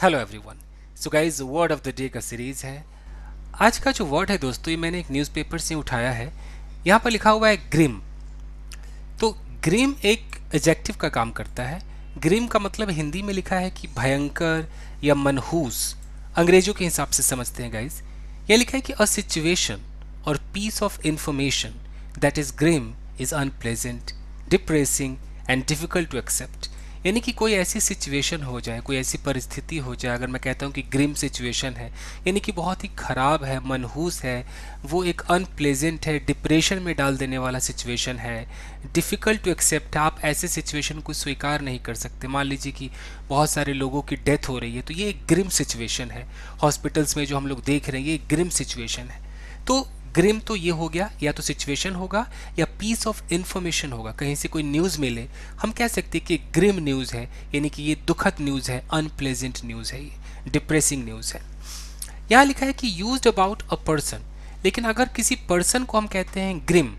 Hello everyone. So guys, word of the day का series है। आज का जो वर्ड है दोस्तों, ये मैंने एक न्यूज़पेपर से उठाया है। यहाँ पर लिखा हुआ है ग्रिम। तो ग्रिम एक एडजेक्टिव का काम करता है। ग्रिम का मतलब हिंदी में लिखा है कि भयंकर या मनहूस, अंग्रेजों के हिसाब से समझते हैं गाइस। यह लिखा है कि अ सिचुएशन और piece of information that is grim is unpleasant, depressing and difficult to accept. यानी कि कोई ऐसी सिचुएशन हो जाए, कोई ऐसी परिस्थिति हो जाए, अगर मैं कहता हूँ कि ग्रिम सिचुएशन है, यानी कि बहुत ही ख़राब है, मनहूस है, वो एक अनप्लेजेंट है, डिप्रेशन में डाल देने वाला सिचुएशन है, डिफ़िकल्ट टू एक्सेप्ट। आप ऐसे सिचुएशन को स्वीकार नहीं कर सकते। मान लीजिए कि बहुत सारे लोगों की डेथ हो रही है, तो ये एक ग्रिम सिचुएशन है। हॉस्पिटल्स में जो हम लोग देख रहे हैं, ये एक ग्रिम सिचुएशन है। तो ग्रिम तो ये हो गया, या तो सिचुएशन होगा या पीस ऑफ इंफॉर्मेशन होगा, कहीं से कोई न्यूज़ मिले, हम कह सकते हैं कि ग्रिम न्यूज़ है, यानी कि ये दुखद न्यूज़ है, अनप्लेजेंट न्यूज़ है, ये डिप्रेसिंग न्यूज़ है। यहाँ लिखा है कि यूज्ड अबाउट अ पर्सन, लेकिन अगर किसी पर्सन को हम कहते हैं ग्रिम,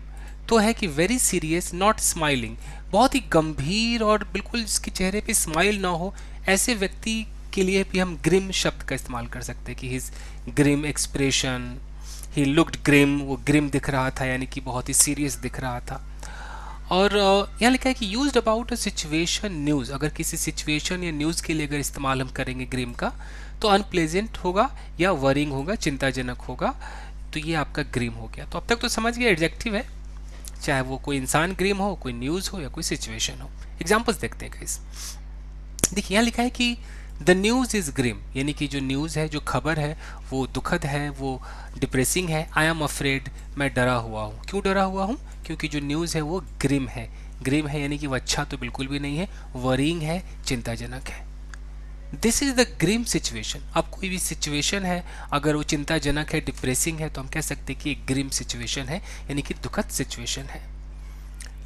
तो है कि वेरी सीरियस, नॉट स्माइलिंग, बहुत ही गंभीर और बिल्कुल जिसके चेहरे पे स्माइल ना हो, ऐसे व्यक्ति के लिए भी हम ग्रिम शब्द का इस्तेमाल कर सकते हैं कि his grim expression, he looked grim, वो ग्रिम दिख रहा था, यानी कि बहुत ही सीरियस दिख रहा था। और यहाँ लिखा है कि used about a situation news, अगर किसी सिचुएशन या न्यूज़ के लिए अगर इस्तेमाल हम करेंगे ग्रिम का, तो अनप्लेजेंट होगा या वरिंग होगा, चिंताजनक होगा। तो ये आपका ग्रिम हो गया। तो अब तक तो समझ गया, एडजेक्टिव है, चाहे वो कोई इंसान ग्रिम हो, कोई न्यूज़ हो या कोई सिचुएशन हो। एग्जाम्पल्स देखते हैं गाइस। देखिए यहाँ लिखा है कि द न्यूज़ इज़ ग्रिम, यानी कि जो न्यूज़ है, जो खबर है, वो दुखद है, वो डिप्रेसिंग है। आई एम अफ्रेड, मैं डरा हुआ हूँ। क्यों डरा हुआ हूँ? क्योंकि जो न्यूज़ है वो ग्रिम है। ग्रिम है यानी कि वो अच्छा तो बिल्कुल भी नहीं है, वरीइंग है, चिंताजनक है। This is the grim situation. अब कोई भी सिचुएशन है, अगर वो चिंताजनक है, डिप्रेसिंग है, तो हम कह सकते हैं कि एक ग्रिम सिचुएशन है, यानी कि दुखद सिचुएशन है।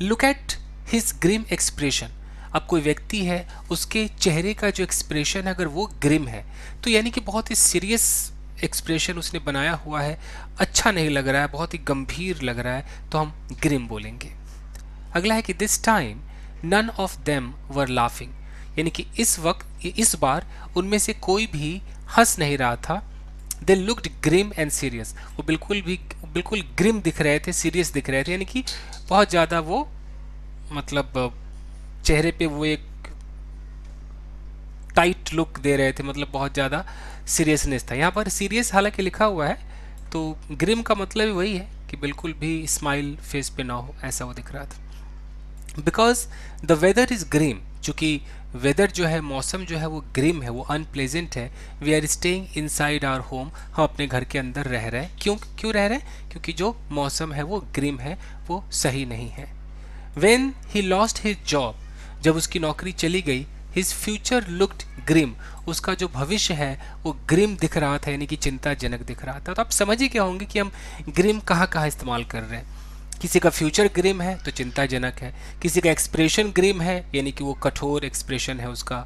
Look at his grim expression. अब कोई व्यक्ति है, उसके चेहरे का जो एक्सप्रेशन है, अगर वो ग्रिम है, तो यानी कि बहुत ही सीरियस एक्सप्रेशन उसने बनाया हुआ है, अच्छा नहीं लग रहा है, बहुत ही गंभीर लग रहा है, तो हम ग्रिम बोलेंगे। अगला है कि this time none of them were laughing, यानी कि इस वक्त, इस बार उनमें से कोई भी हंस नहीं रहा था। They looked grim and serious, वो बिल्कुल ग्रिम दिख रहे थे, सीरियस दिख रहे थे, यानी कि बहुत ज़्यादा वो, मतलब चेहरे पे वो एक टाइट लुक दे रहे थे, मतलब बहुत ज़्यादा सीरियसनेस था। यहाँ पर सीरियस हालांकि लिखा हुआ है, तो ग्रिम का मतलब ही वही है कि बिल्कुल भी स्माइल फेस पे ना हो, ऐसा वो दिख रहा था। Because the weather is grim, चूँकि वेदर जो है, मौसम जो है वो ग्रिम है, वो अनप्लेजेंट है। We are staying inside our home, हम अपने घर के अंदर रह रहे हैं। क्यों रह रहे हैं? क्योंकि जो मौसम है वो ग्रिम है, वो सही नहीं है। When he lost his job, जब उसकी नौकरी चली गई, हिज फ्यूचर लुक्ड ग्रिम, उसका जो भविष्य है वो ग्रिम दिख रहा था, यानी कि चिंताजनक दिख रहा था। तो आप समझ ही क्या होंगे कि हम ग्रिम कहाँ कहाँ इस्तेमाल कर रहे हैं। किसी का फ्यूचर ग्रिम है तो चिंताजनक है, किसी का एक्सप्रेशन ग्रिम है यानी कि वो कठोर एक्सप्रेशन है उसका,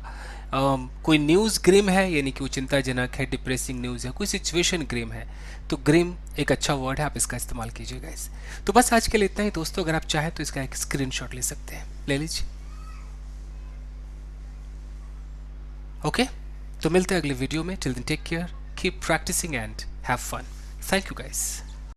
कोई न्यूज़ ग्रिम है यानी कि वो चिंताजनक है, डिप्रेसिंग न्यूज़ है, कोई सिचुएशन ग्रिम है। तो ग्रिम एक अच्छा वर्ड है, आप इसका इस्तेमाल कीजिएगा इस। तो बस आज के लिए इतना ही दोस्तों। अगर आप चाहें तो इसका एक स्क्रीनशॉट ले सकते हैं, ले लीजिए। ओके, तो मिलते हैं अगले वीडियो में। Till then take care, keep practising and have fun. Thank you guys.